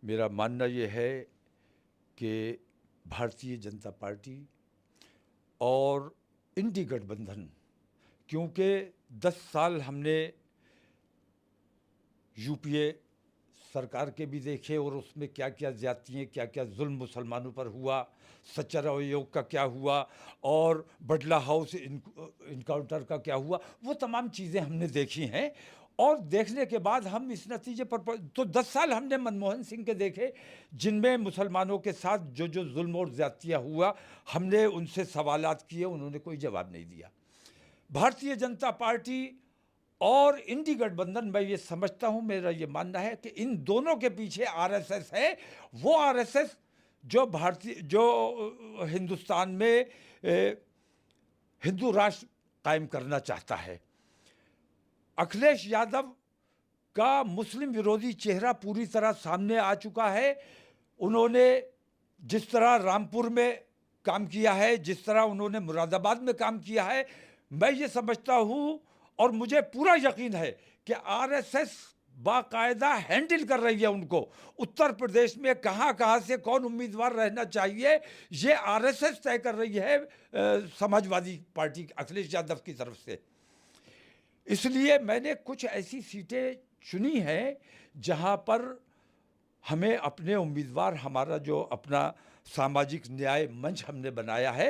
मेरा मानना ये है कि भारतीय जनता पार्टी और इंडी गठबंधन, क्योंकि 10 साल हमने यूपीए सरकार के भी देखे और उसमें क्या क्या ज्यादतियाँ, क्या क्या जुल्म मुसलमानों पर हुआ, सच्चर अवयोग का क्या हुआ और बडला हाउस इनकाउंटर का क्या हुआ, वो तमाम चीज़ें हमने देखी हैं। और देखने के बाद हम इस नतीजे पर तो 10 साल हमने मनमोहन सिंह के देखे, जिनमें मुसलमानों के साथ जो जो जुल्म और ज्यादतियाँ हुआ, हमने उनसे सवालात किए, उन्होंने कोई जवाब नहीं दिया। भारतीय जनता पार्टी और इंडी गठबंधन, मैं ये समझता हूं, मेरा ये मानना है कि इन दोनों के पीछे आरएसएस है। वो आरएसएस जो हिंदुस्तान में हिंदू राष्ट्र कायम करना चाहता है। अखिलेश यादव का मुस्लिम विरोधी चेहरा पूरी तरह सामने आ चुका है। उन्होंने जिस तरह रामपुर में काम किया है, जिस तरह उन्होंने मुरादाबाद में काम किया है, मैं ये समझता हूं और मुझे पूरा यकीन है कि आरएसएस बाकायदा हैंडल कर रही है उनको। उत्तर प्रदेश में कहां कहां से कौन उम्मीदवार रहना चाहिए, ये आरएसएस तय कर रही है समाजवादी पार्टी अखिलेश यादव की तरफ से। इसलिए मैंने कुछ ऐसी सीटें चुनी हैं जहां पर हमें अपने उम्मीदवार, हमारा जो अपना सामाजिक न्याय मंच हमने बनाया है,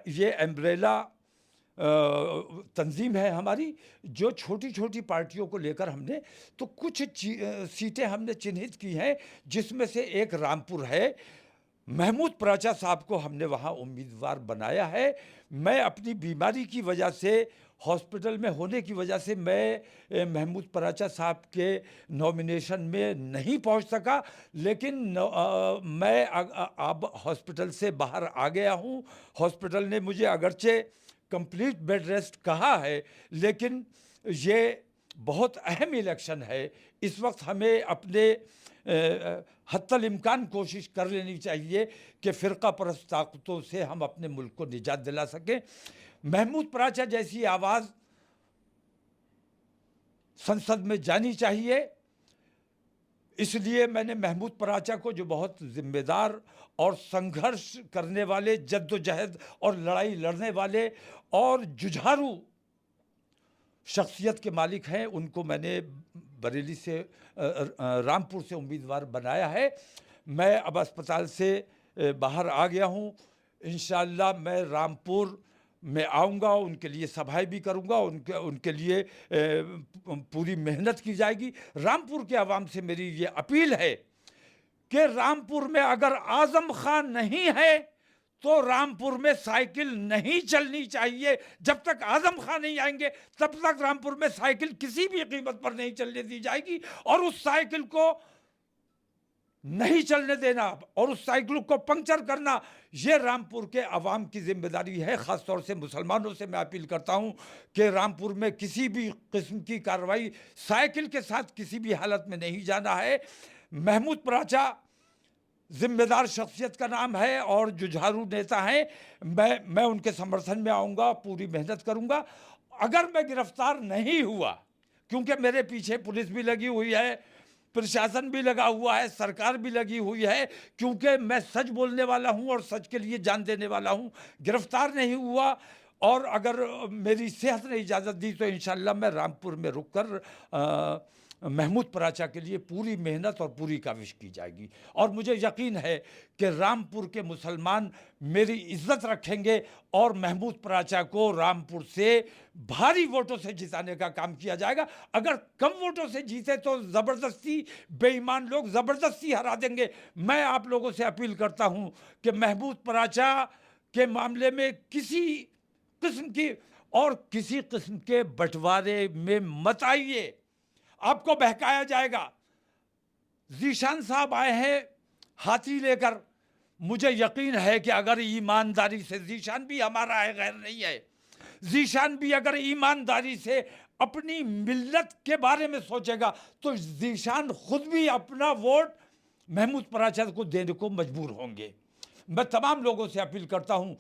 ये एम्ब्रेला तंजीम है हमारी, जो छोटी छोटी पार्टियों को लेकर हमने तो कुछ सीटें हमने चिन्हित की हैं, जिसमें से एक रामपुर है। महमूद पराचा साहब को हमने वहाँ उम्मीदवार बनाया है। मैं अपनी बीमारी की वजह से, हॉस्पिटल में होने की वजह से मैं महमूद पराचा साहब के नॉमिनेशन में नहीं पहुंच सका, लेकिन मैं अब हॉस्पिटल से बाहर आ गया हूं। हॉस्पिटल ने मुझे अगरचे कंप्लीट बेड रेस्ट कहा है, लेकिन ये बहुत अहम इलेक्शन है। इस वक्त हमें अपने हत्तल इम्कान कोशिश कर लेनी चाहिए कि फ़िरका परस्त ताकतों से हम अपने मुल्क को निजात दिला सकें। महमूद पराचा जैसी आवाज़ संसद में जानी चाहिए। इसलिए मैंने महमूद पराचा को, जो बहुत जिम्मेदार और संघर्ष करने वाले, जद्दोजहद और लड़ाई लड़ने वाले और जुझारू शख्सियत के मालिक हैं, उनको मैंने बरेली से रामपुर से उम्मीदवार बनाया है। मैं अब अस्पताल से बाहर आ गया हूं। इंशाअल्लाह मैं रामपुर में आऊँगा, उनके लिए सभाएं भी करूँगा, उनके लिए पूरी मेहनत की जाएगी। रामपुर के आवाम से मेरी ये अपील है कि रामपुर में अगर आज़म खान नहीं है तो रामपुर में साइकिल नहीं चलनी चाहिए। जब तक आज़म खान नहीं आएंगे तब तक रामपुर में साइकिल किसी भी कीमत पर नहीं चलने दी जाएगी, और उस साइकिल को नहीं चलने देना और उस साइकिल को पंक्चर करना, ये रामपुर के अवाम की जिम्मेदारी है। ख़ासतौर से मुसलमानों से मैं अपील करता हूँ कि रामपुर में किसी भी किस्म की कार्रवाई साइकिल के साथ किसी भी हालत में नहीं जाना है। महमूद पराचा जिम्मेदार शख्सियत का नाम है और जुझारू नेता हैं। मैं उनके समर्थन में आऊँगा, पूरी मेहनत करूँगा। अगर मैं गिरफ्तार नहीं हुआ, क्योंकि मेरे पीछे पुलिस भी लगी हुई है, प्रशासन भी लगा हुआ है, सरकार भी लगी हुई है, क्योंकि मैं सच बोलने वाला हूं और सच के लिए जान देने वाला हूं। गिरफ्तार नहीं हुआ और अगर मेरी सेहत ने इजाज़त दी तो इंशाअल्लाह मैं रामपुर में रुककर महमूद पराचा के लिए पूरी मेहनत और पूरी काविश की जाएगी। और मुझे यकीन है कि रामपुर के मुसलमान मेरी इज्जत रखेंगे और महमूद पराचा को रामपुर से भारी वोटों से जिताने का काम किया जाएगा। अगर कम वोटों से जीते तो ज़बरदस्ती बेईमान लोग ज़बरदस्ती हरा देंगे। मैं आप लोगों से अपील करता हूं कि महमूद पराचा के मामले में किसी किस्म की और किसी किस्म के बंटवारे में मत आइए, आपको बहकाया जाएगा। जीशान साहब आए हैं हाथी लेकर, मुझे यकीन है कि अगर ईमानदारी से, जीशान भी हमारा है, गैर नहीं है, जीशान भी अगर ईमानदारी से अपनी मिल्लत के बारे में सोचेगा तो जीशान खुद भी अपना वोट महमूद पराचा को देने को मजबूर होंगे। मैं तमाम लोगों से अपील करता हूं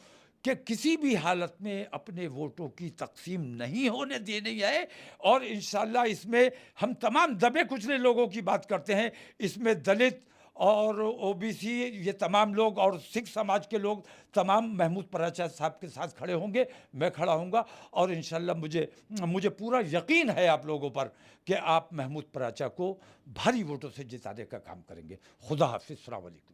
कि किसी भी हालत में अपने वोटों की तकसीम नहीं होने देनी है। और इंशाल्लाह इसमें हम तमाम दबे कुचले लोगों की बात करते हैं, इसमें दलित और ओबीसी ये तमाम लोग और सिख समाज के लोग तमाम महमूद पराचा साहब के साथ खड़े होंगे, मैं खड़ा होऊंगा। और इंशाल्लाह मुझे मुझे पूरा यकीन है आप लोगों पर कि आप महमूद पराचा को भारी वोटों से जिताने का काम करेंगे। खुदा हाफिज़, अस्सलाम वालेकुम।